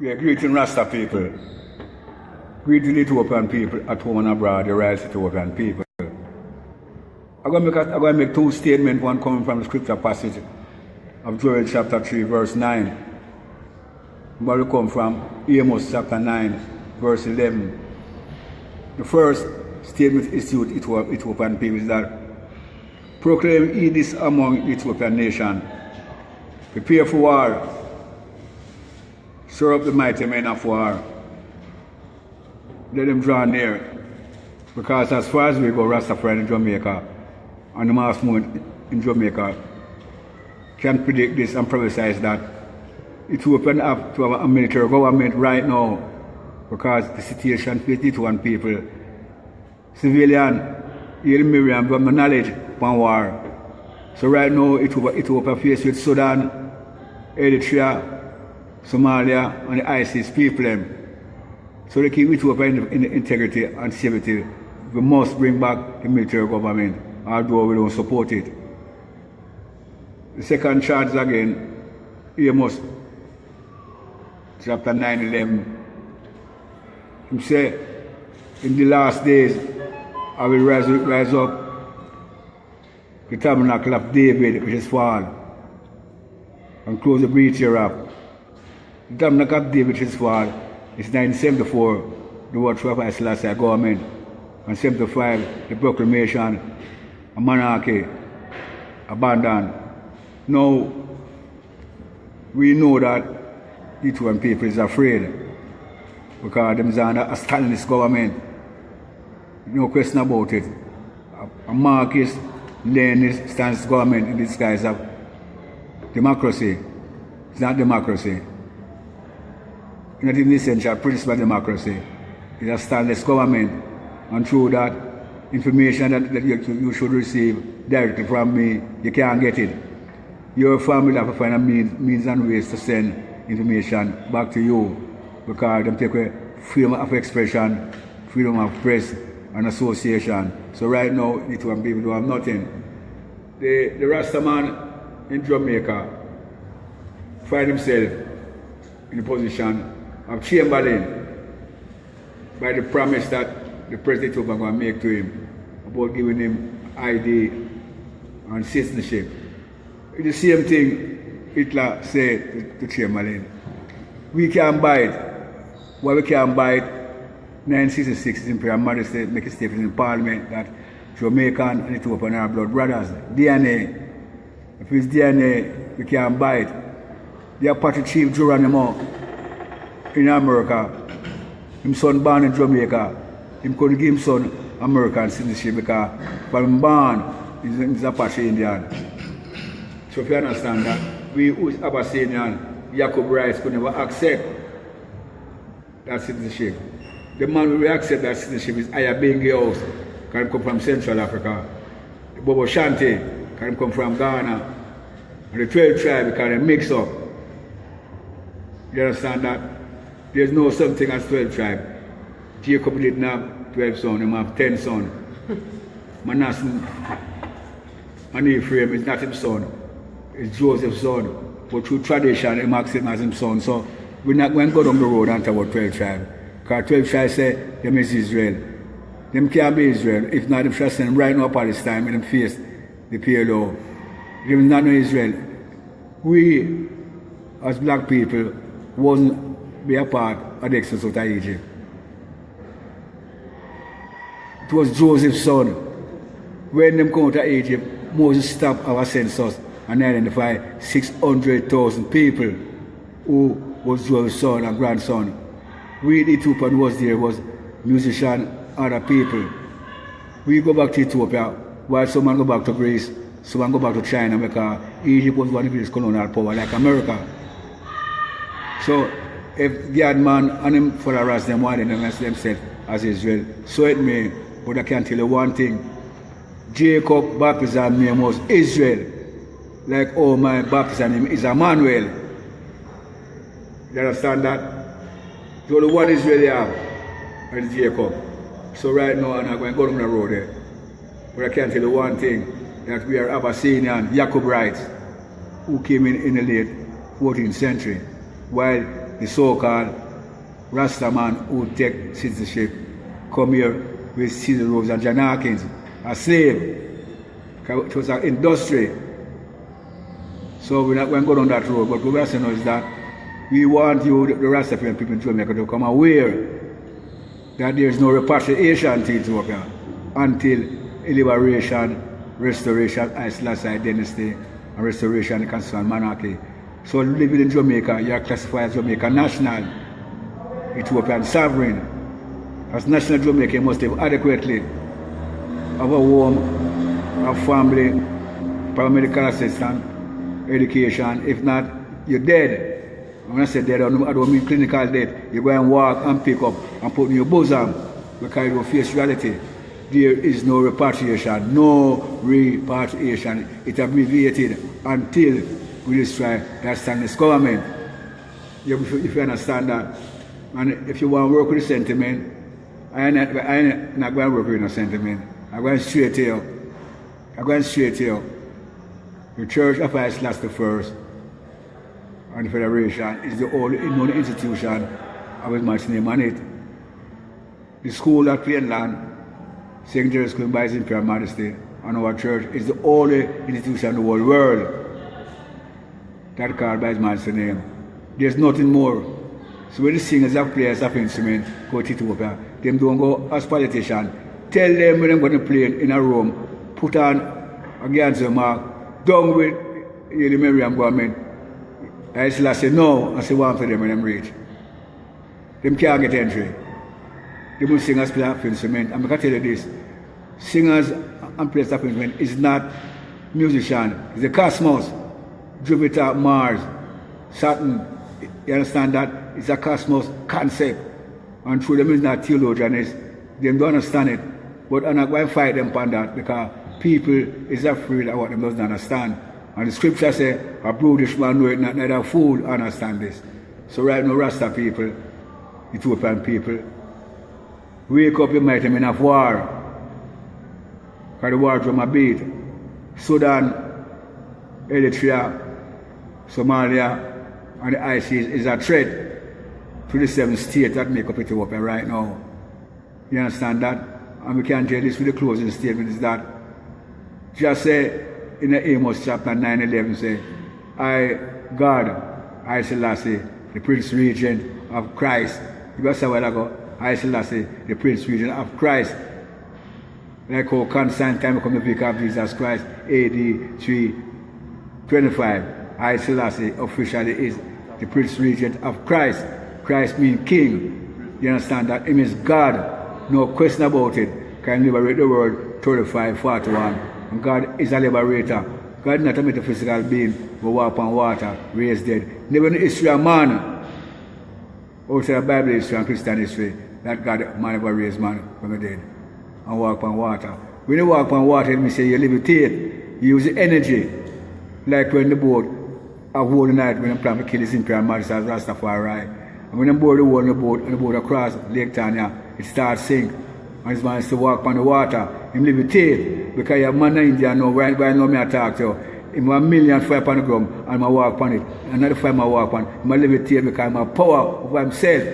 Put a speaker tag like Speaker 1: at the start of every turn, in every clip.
Speaker 1: Yeah, greeting Rasta people. Greeting Ethiopian people at home and abroad, the right Ethiopian people. I'm going to make two statements, one coming from the scripture passage of Joel chapter 3, verse 9. I'm going to come from Amos chapter 9, verse 11. The first statement is to Ethiopian people is that proclaim ye this among the Ethiopian nation. Prepare for war. Stir up the mighty men of war. Let them draw near. Because as far as we go, Rastafari in Jamaica, and the mass movement in Jamaica can predict this and prophesy that it will open up to a military government right now, because the situation faced one people, civilian, Miriam, have no knowledge on war. So right now it will open face with Sudan, Eritrea, Somalia, and the ISIS people. So they keep Ethiopia in the integrity and safety. We must bring back the military government, although we don't support it. The second charge again, Amos chapter 9:11. He said, in the last days I will rise up the tabernacle of David which is fallen, and close the breach hereof. The tabernacle of David which is fallen is 1974, the word of Haile Selassie I government, and 75, the proclamation, a monarchy, abandoned. Now, we know that Ethiopian people is afraid because them is under a Stalinist government. No question about it. A Marxist, Leninist, Stalinist government in disguise of democracy. It's not democracy. Not in the essential principle of democracy. It's a Stalinist government. And through that, information that you should receive directly from me, you can't get it. Your family have to find a means and ways to send information back to you, because they take away freedom of expression, freedom of press and association. So right now, Ethiopian people don't have nothing. The Rasta man in Jamaica find himself in the position of Chamberlain by the promise that the president was going to make to him about giving him ID and citizenship. It's the same thing Hitler said to Chamberlain. We can buy it. What we can buy it, 1966 is Emperor Haile Selassie make a statement in Parliament that Jamaican and Ethiopian are blood brothers. DNA. If it's DNA, we can buy it. The party chief Geronimo in America, his son born in Jamaica, him couldn't give him son American citizenship because when born he's Apache Indian. So if you understand that, we who is Abyssinian, Jacob Rice could never accept that citizenship. The man who will accept that citizenship is Ayabengi House, can come from Central Africa. The Bobo Shanti can come from Ghana. And the 12 tribe can mix up. You understand that? There's no something as 12 tribe. Jacob didn't have 12 sons, he have 10 sons. Manasseh and Ephraim is not his son, it's Joseph's son. But through tradition, he marks him as his son. So we're not going to go down the road and talk about 12 tribes. Because 12 tribes say them is Israel. Them can't be Israel. If not, them should send them right now Palestine and them face the PLO. Them is not no Israel. We, as black people, wasn't be a part of the exodus out of Egypt. It was Joseph's son. When them come out of Egypt, Moses stopped our census and identified 600,000 people who was Joseph's son and grandson. We, the Ethiopian was there, was musician, other people. We go back to Ethiopia, while someone go back to Greece, someone go back to China, because Egypt was one of the colonial power like America. So if God man and him followers them want them themselves as Israel, so it may, but I can tell you one thing. Jacob baptism name was Israel. Like oh my baptism name is Emmanuel. You understand that? So the one Israel they have is Jacob. So right now I'm not going to go down the road there. But I can tell you one thing, that we are Abyssinian Jacobites who came in the late 14th century, while the so-called Rasta man who take citizenship come here with Cecil Rhodes and John Hawkins, a slave. It was an industry. So we're not going to go down that road. But what we're saying is that we want you, the Rastafarian people in Jamaica, to come aware that there is no repatriation to Ethiopia until liberation, restoration, Haile Selassie dynasty, and restoration of the constitutional monarchy. So living in Jamaica, you are classified as Jamaica national, Ethiopian sovereign. As national Jamaica, you must live adequately, have a home, a family, paramedical assistance, education. If not, you're dead. When I say dead, I don't mean clinical death. You go and walk and pick up and put in your bosom because you don't face reality. There is no repatriation, no repatriation. It abbreviated until we destroy that standards government. If you understand that. And if you want to work with the sentiment, I ain't not going to work with no sentiment. I'm going straight to you. I'm going straight to you. The Church of Haile Selassie I and the Federation is the only known institution of his much name on it. The school at Plainland, St. James School by His Imperial Majesty, and our church is the only institution in the whole world that called by His Majesty's name. There's nothing more. So when the singers have players of instruments go to Ethiopia, them don't go as politicians. Tell them when they're going to play in a room, put on a Ganser mark, down with the Miriam government. I say no, I say one for them when them reach. Them can't get entry. They must sing as players of instruments. I'm going to tell you this. Singers and players of instruments is not musician, it's the cosmos. Jupiter, Mars, Saturn. You understand that? It's a cosmos concept. And through them is not theologians, they don't understand it. But I'm not going to fight them on that because people is afraid of what they doesn't understand. And the scripture says, a brutish man know it not, neither a fool understand this. So right now, Rasta people, Ethiopian people, wake up your mighty men of war. Because the war drum a beat. Sudan, Eritrea, Somalia, and the ISIS is a threat to the 7 states that make up Ethiopia right now. You understand that? And we can tell this with the closing statement is that just say in the Amos chapter 9:11 say, I, God, Haile Selassie, the Prince Regent of Christ. You got a while ago, Haile Selassie, the Prince Regent of Christ. Like how Constantine come to pick up Jesus Christ, AD 325. Haile Selassie officially is the Prince Regent of Christ. Christ means King. You understand that? He means God. No question about it. Can liberate the world 35:41. And God is a liberator. God is not a metaphysical being who walk on water, raised dead. Never in the history of man, outside of Bible history and Christian history, that God man never raised man from the dead and walk on water. When you walk on water, we say you levitate. You use the energy. Like when the boat a whole night when they plan to kill his Imperial Majesty as Rastafari. And when they board the whole in the boat and the boat across Lake Tanya, it starts sink. And his man is to walk on the water. Him levitate. Because you have man in India now, right now me I talk to you. Him have 1,000,000 fire upon the ground and I walk on it. Another fire I walk on. Him a levitate because he have power over himself.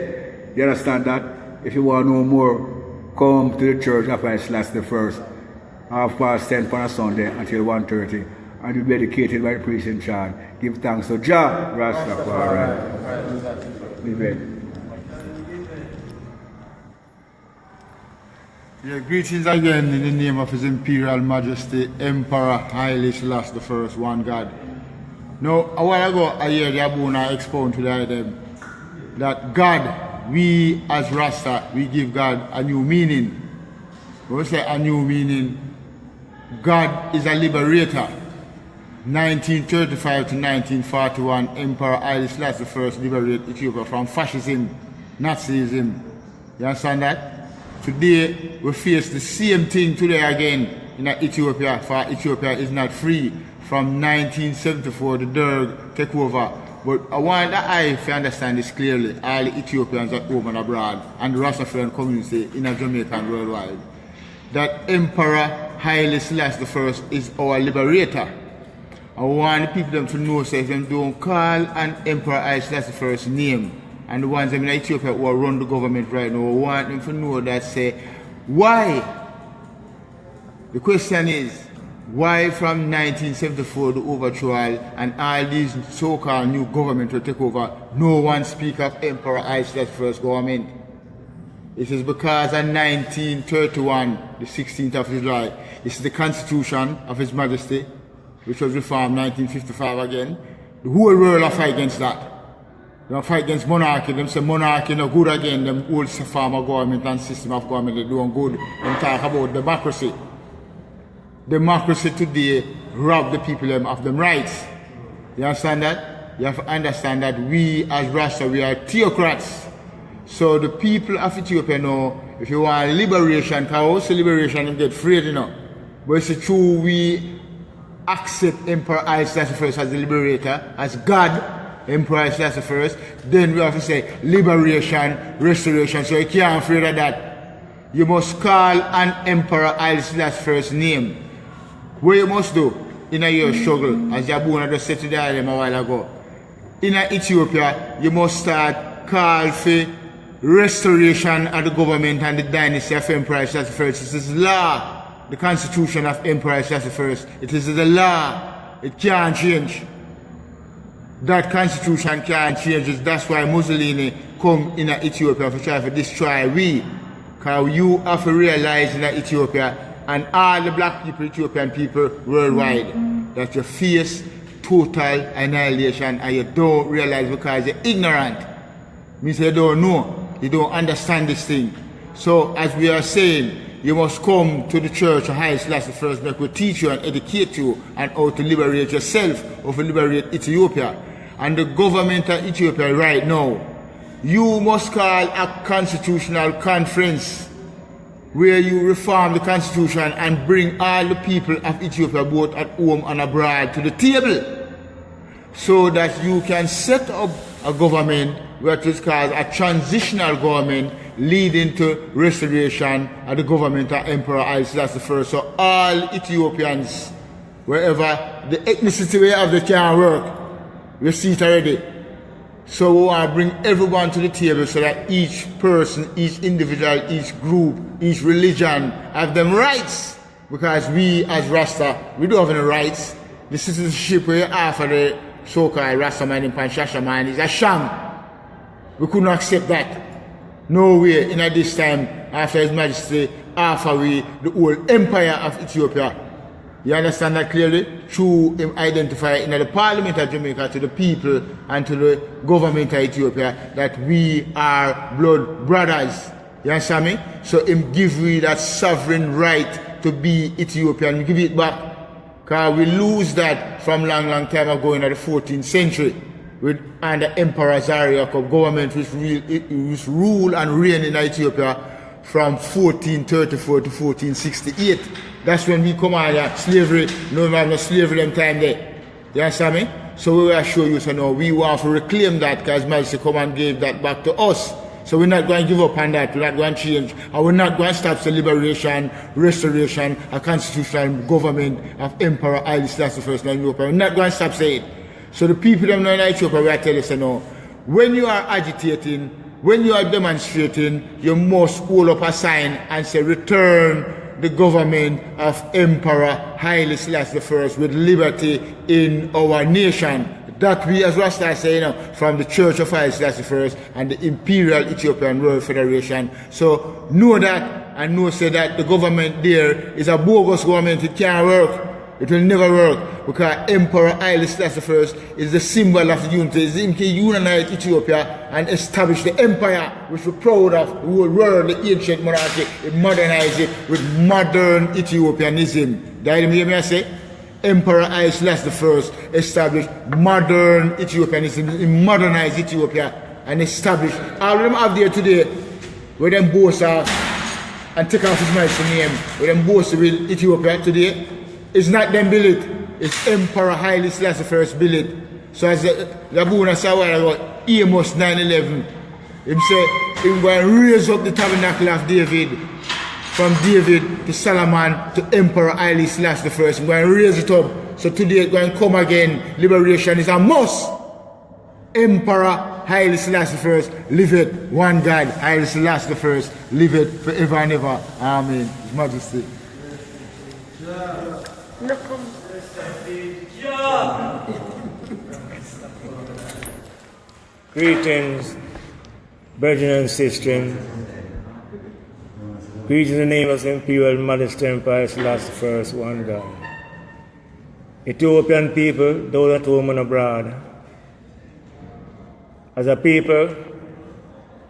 Speaker 1: You understand that? If you want to know more, come to the church of Haile Selassie I. 10:30 on a Sunday until 1:30. And be dedicated by the priest in charge. Give thanks to Jah Rastafari.
Speaker 2: Yeah, greetings again in the name of His Imperial Majesty, Emperor Haile Selassie I, one God. Now, a while ago, I heard the Abuna expound to them that God, we as Rasta, we give God a new meaning. When we say a new meaning, God is a liberator. 1935 to 1941, Emperor Haile Selassie I liberated Ethiopia from fascism, Nazism. You understand that? Today, we face the same thing today again in Ethiopia, for Ethiopia is not free. From 1974, the Derg take over. But I want that if you understand this clearly, all the Ethiopians at home and abroad, and the Rastafarian community in Jamaica and worldwide, that Emperor Haile Selassie I is our liberator. I want the people to know, so if they don't call an Emperor Haile Selassie I's name and the ones in Ethiopia who run the government right now, we want them to know that say, why? The question is, why from 1974 the overthrow and all these so-called new government will take over, no one speak of Emperor Haile Selassie I's government? It is because in 1931, the 16th of July, it's the Constitution of His Majesty, which was reformed 1955 again. The whole world will fight against that. They will fight against monarchy. Them say monarchy no good again. Them old farmer government and system of government, they doing good. Them talk about democracy. Democracy today rob the people of them rights. You understand that? You have to understand that we as Rasta, we are theocrats. So the people of Ethiopia know, if you want liberation, because also liberation, you get afraid, you know. But it's true, we accept Emperor Haile Selassie I as the liberator, as God, Emperor Haile Selassie I, then we have to say liberation, restoration. So you can't afraid of that. You must call an Emperor Haile Selassie I's name. What you must do in your struggle, as Jabuna just said to the island a while ago, in Ethiopia, you must start call for restoration of the government and the dynasty of Emperor Haile Selassie I. This is law, the constitution of Emperor Haile Selassie I. It is the law. It can't change. That constitution can't change. That's why Mussolini come in Ethiopia to try to destroy we. Because you have to realize in Ethiopia and all the black people, Ethiopian people worldwide, that you face total annihilation and you don't realize because you're ignorant. Means you don't know, you don't understand this thing. So as we are saying, you must come to the church of Haile Selassie first, that will teach you and educate you and how to liberate yourself or to liberate Ethiopia. And the government of Ethiopia right now, you must call a constitutional conference where you reform the constitution and bring all the people of Ethiopia both at home and abroad to the table so that you can set up a government which is called a transitional government leading to restoration of the government of Emperor Haile Selassie I. So all Ethiopians, wherever the ethnicity we have, they can work. We see it already. So we want to bring everyone to the table so that each person, each individual, each group, each religion have them rights. Because we as Rasta, we don't have any rights. The citizenship we have for the so-called Rasta man in Panshasha man is a sham. We couldn't accept that. No way in this time, after His Majesty, after we, the whole empire of Ethiopia. You understand that clearly? Through him identify in the Parliament of Jamaica to the people and to the government of Ethiopia that we are blood brothers. You understand me? So him give we that sovereign right to be Ethiopian. We give it back. Because we lose that from long time ago in the 14th century with under Emperor Zariak of government which rule and reign in Ethiopia from 1434 to 1468. That's when we come out of slavery. No man, no slavery them time there. You understand me? So we will show you, so now we want to reclaim that because Majesty come and gave that back to us. So we're not going to give up on that. We're not going to change. And we're not going to stop the liberation, restoration, a constitutional government of Emperor Haile Selassie I in Ethiopia. We're not going to stop saying it. So the people them know in Ethiopia, we are telling us now, when you are agitating, when you are demonstrating, you must hold up a sign and say, return the government of Emperor Haile Selassie I with liberty in our nation. That we as Rasta say, from the Church of Haile Selassie I and the Imperial Ethiopian World Federation. So know that and know say that the government there is a bogus government. It can't work. It will never work because Emperor Haile Selassie I is the symbol of unity. It's him can unite Ethiopia and establish the empire which we're proud of, the whole world, the ancient monarchy. It modernize it with modern Ethiopianism. That you hear me say? Emperor Haile Selassie I established modern Ethiopianism. He modernized Ethiopia and established. All of them have there today where them boast and take off His Majesty's name, where them boast with Ethiopia today. It's not them build it, it's Emperor Haile Selassie I build it. So as Labuna said a while ago, Amos 9:11, him say, he's going to raise up the tabernacle of David, from David to Solomon to Emperor Haile Selassie I. He's going to raise it up. So today it's going to come again. Liberation is a must. Emperor Haile Selassie I, live it. One God, Haile Selassie I, live it forever and ever. Amen. His Majesty.
Speaker 3: Greetings, brethren and sisters. Greetings in the name of the Imperial Majesty Emperor Haile Selassie I, one God. Ethiopian people, those at home and abroad. As a people,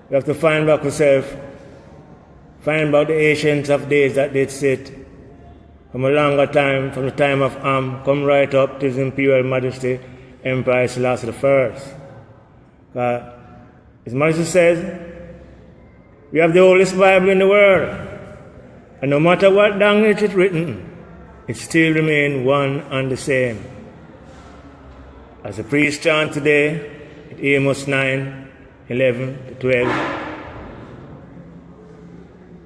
Speaker 3: we have to find back ourselves, find back the ancients of days that did sit from a longer time, from the time of come right up to His Imperial Majesty Emperor Haile Selassie I. His Majesty says, we have the oldest Bible in the world, and no matter what language it's written, it still remains one and the same. As the priest chant today, Amos 9, 11 to 12.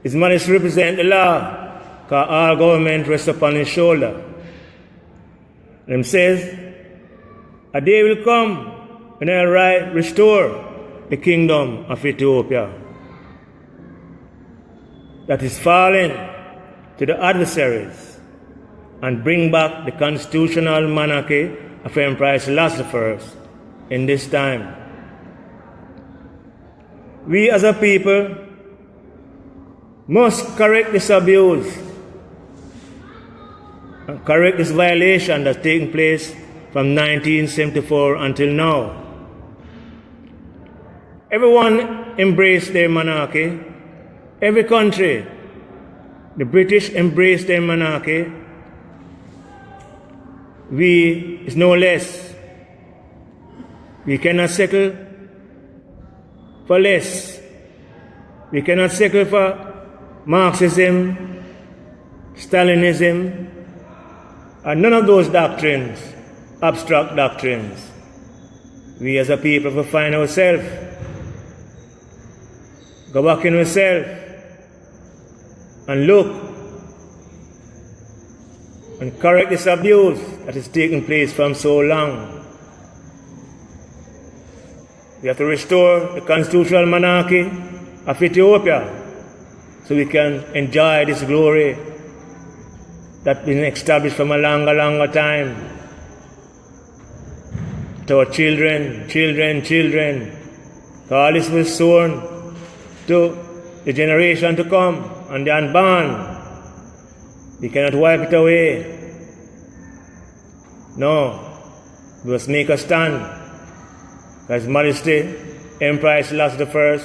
Speaker 3: His Majesty represents the law, because all government rests upon his shoulder. And he says, a day will come when I will restore the kingdom of Ethiopia that is fallen to the adversaries and bring back the constitutional monarchy of Emperor Haile Selassie I in this time. We as a people must correct this abuse and correct this violation that's taking place from 1974 until now. Everyone embraced their monarchy. Every country, the British embraced their monarchy. We is no less. We cannot settle for less. We cannot settle for Marxism, Stalinism, and none of those doctrines, abstract doctrines. We as a people will find ourselves, go back in ourselves, and look and correct this abuse that is taking place from so long. We have to restore the constitutional monarchy of Ethiopia so we can enjoy this glory that's been established from a longer time. To our children. All this was sown to the generation to come and the unborn. We cannot wipe it away. No, we must make a stand. His Majesty Emperor Haile Selassie I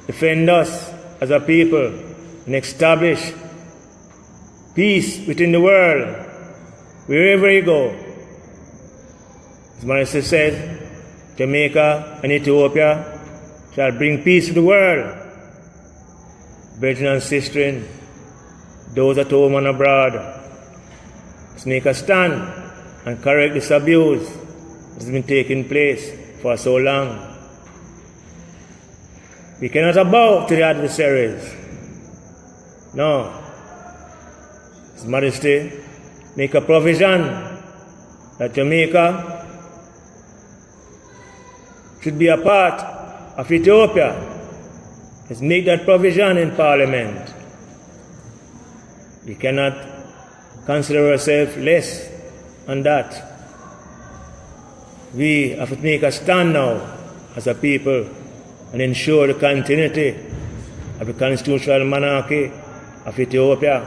Speaker 3: defend us as a people and establish peace within the world wherever you go. His Majesty said, Jamaica and Ethiopia shall bring peace to the world. Brethren and sisters, those at home and abroad, let's make a stand and correct this abuse that has been taking place for so long. We cannot bow to the adversaries. No. His Majesty make a provision that Jamaica should be a part of Ethiopia. Let's make that provision in Parliament. We cannot consider ourselves less on that. We have to make a stand now as a people and ensure the continuity of the constitutional monarchy of Ethiopia,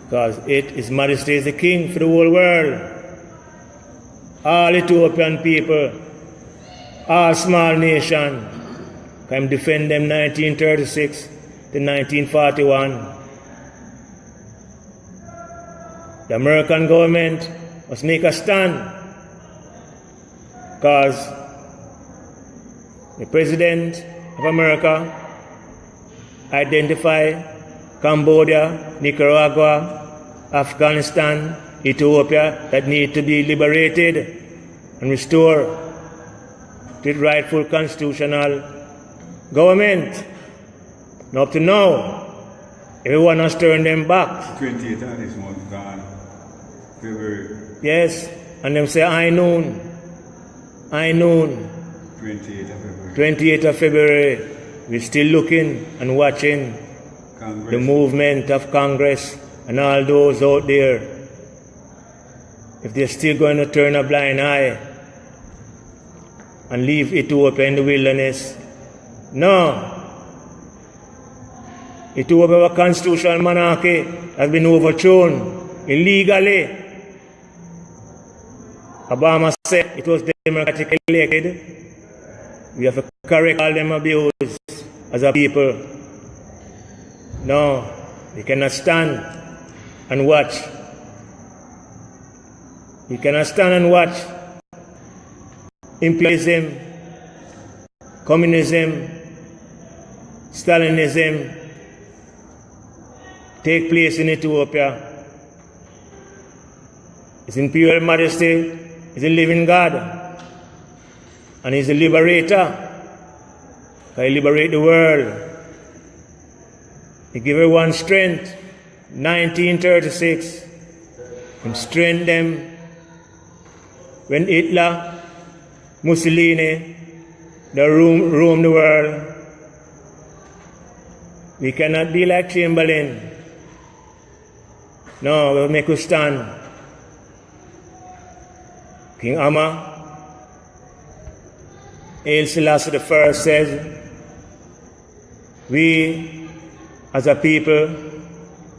Speaker 3: because His Majesty is the King for the whole world. All Ethiopian people, all small nation, can defend them 1936 to 1941. The American government must make a stand, because the President of America identified Cambodia, Nicaragua, Afghanistan, Ethiopia that need to be liberated and restored to its rightful constitutional government. And up to now, everyone has turned them back.
Speaker 1: 28th of this month gone. February.
Speaker 3: Yes, and them say, I known.
Speaker 1: 28th of February.
Speaker 3: 28th of February. We're still looking and watching
Speaker 1: Congress.
Speaker 3: the movement of Congress and all those out there. If they're still going to turn a blind eye and leave Ethiopia in the wilderness. No. Ethiopia, our constitutional monarchy, has been overthrown illegally. Obama said it was democratically elected. We have to correct all them abuse as a people. No, we cannot stand and watch. We cannot stand and watch imperialism, communism, Stalinism take place in Ethiopia. His Imperial Majesty is a living God, and he's a liberator. He liberate the world. He give everyone strength. 1936, he strengthened them when Hitler, Mussolini, they roamed the world. We cannot be like Chamberlain. No, we'll make a stand. King Haile Selassie I says, we as a people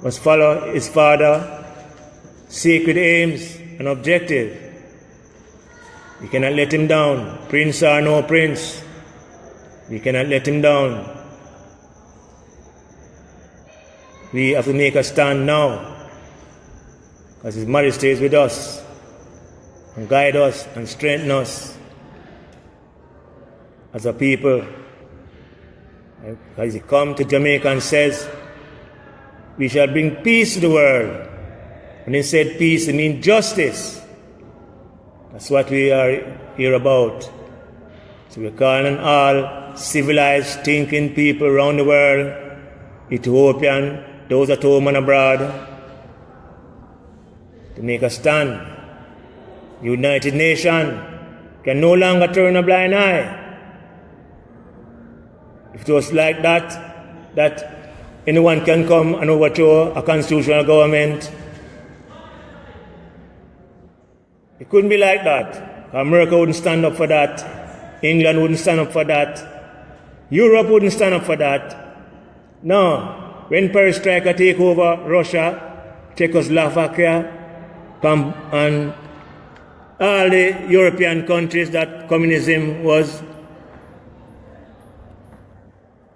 Speaker 3: must follow his father's sacred aims and objectives. We cannot let him down, prince or no prince. We cannot let him down. We have to make a stand now, because His Majesty is with us and guide us and strengthen us as a people. As He come to Jamaica and says, we shall bring peace to the world. When He said peace, it means justice. That's what we are here about. So we're calling all civilized, thinking people around the world, Ethiopian, those at home and abroad, to make a stand. The United Nations can no longer turn a blind eye. If it was like that anyone can come and overthrow a constitutional government, it couldn't be like that. America wouldn't stand up for that. England wouldn't stand up for that. Europe wouldn't stand up for that. No. When perestroika take over Russia, Czechoslovakia, and all the European countries that communism was,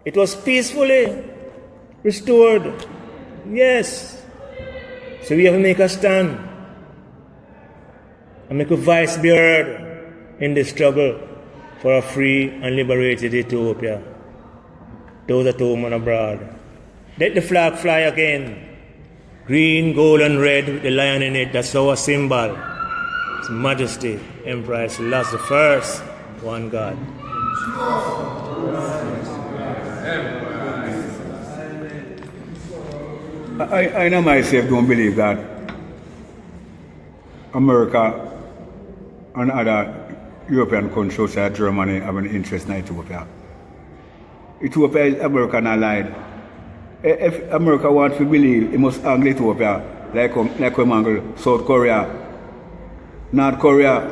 Speaker 3: it was peacefully restored. Yes. So we have to make a stand and make a voice be heard in the struggle for a free and liberated Ethiopia. Those at home and abroad. Let the flag fly again. Green, gold, and red with the lion in it. That's our symbol. His Majesty, Emperor Haile Selassie I, one God.
Speaker 1: I know myself don't believe that America and other European countries outside Germany have an interest in Ethiopia. Ethiopia is American allied. If America wants to believe, it must angle Ethiopia like we angle South Korea, North Korea.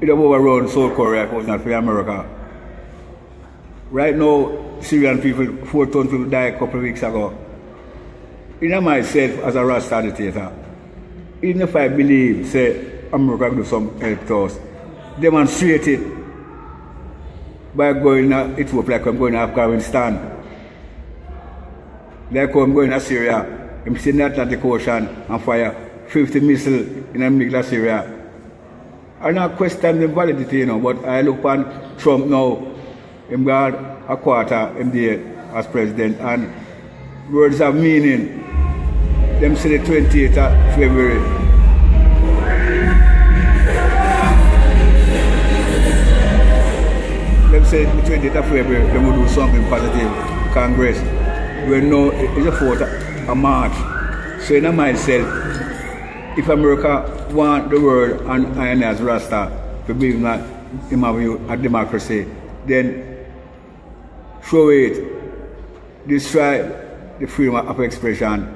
Speaker 1: It would overrun South Korea if it was not for America. Right now, Syrian people, 4 tons people died a couple of weeks ago. In myself, as a Rasta dictator, even if I believe, say, America will do some help to us, demonstrate it by going to Ethiopia like I'm going to Afghanistan. Like I'm going to Syria, I'm sitting in the Atlantic Ocean and fire 50 missiles in the middle of Syria. I don't question the validity, but I look on Trump now, I'm got a quarter MDA as president, and words have meaning. Them say the 28th of February. Them say the 28th of February, they will do something positive. Congress. We know it's a 4th of March. So in myself, if America want the world and I as Rasta to believe that him have a democracy, then throw it, destroy the freedom of expression,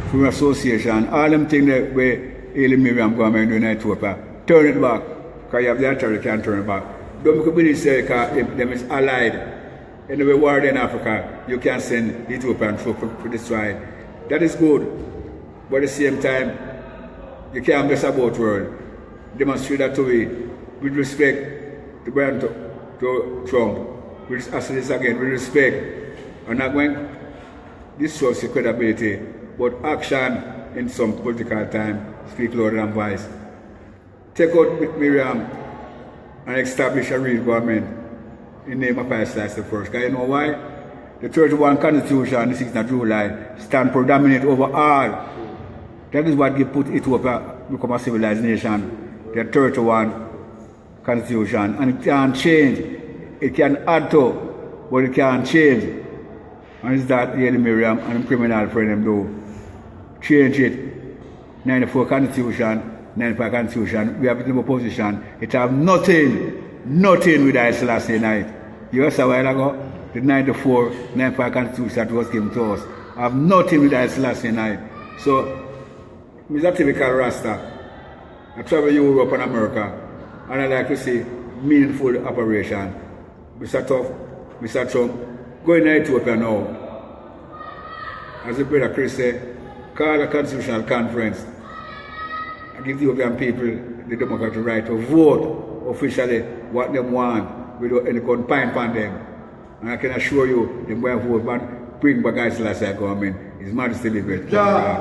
Speaker 1: freedom of association, all them things that where Haile Miriam government do in Ethiopia, turn it back, because you have the authority, you can't turn it back. Don't make a say because them is allied. In the war in Africa, you can send Ethiopian troops to destroy it. That is good. But at the same time, you can't mess about the world. Demonstrate that to me with respect to Brian to Trump. With, I say this again, with respect. I'm not going to destroy your credibility, but action in some political time speak louder than voice. Take out Miriam and establish a real government in the name of Haile Selassie I. Because you know why? The 31 Constitution, the 6th of July, stand predominant over all. That is what put Ethiopia become a civilized nation. The 31 Constitution. And it can change. It can add to, but it can change. And it's that Haile Miriam and the criminal friend them do. Change it. 94 Constitution, 95 Constitution, we have it in opposition. It have nothing with Haile Selassie I. You heard a while ago, the 94, 95 Constitution that was given to us. Have nothing with Haile Selassie I. So, I'm a typical Rasta. I travel Europe and America, and I like to see meaningful operation. Mr. Trump, go in Ethiopia now. As the brother Chris said, call a constitutional conference and give the Ethiopian people the democratic right to vote officially what they want without any confinement on them. And I can assure you, the boy vote and bring back Haile Selassie I government. His Majesty live.
Speaker 4: Yeah.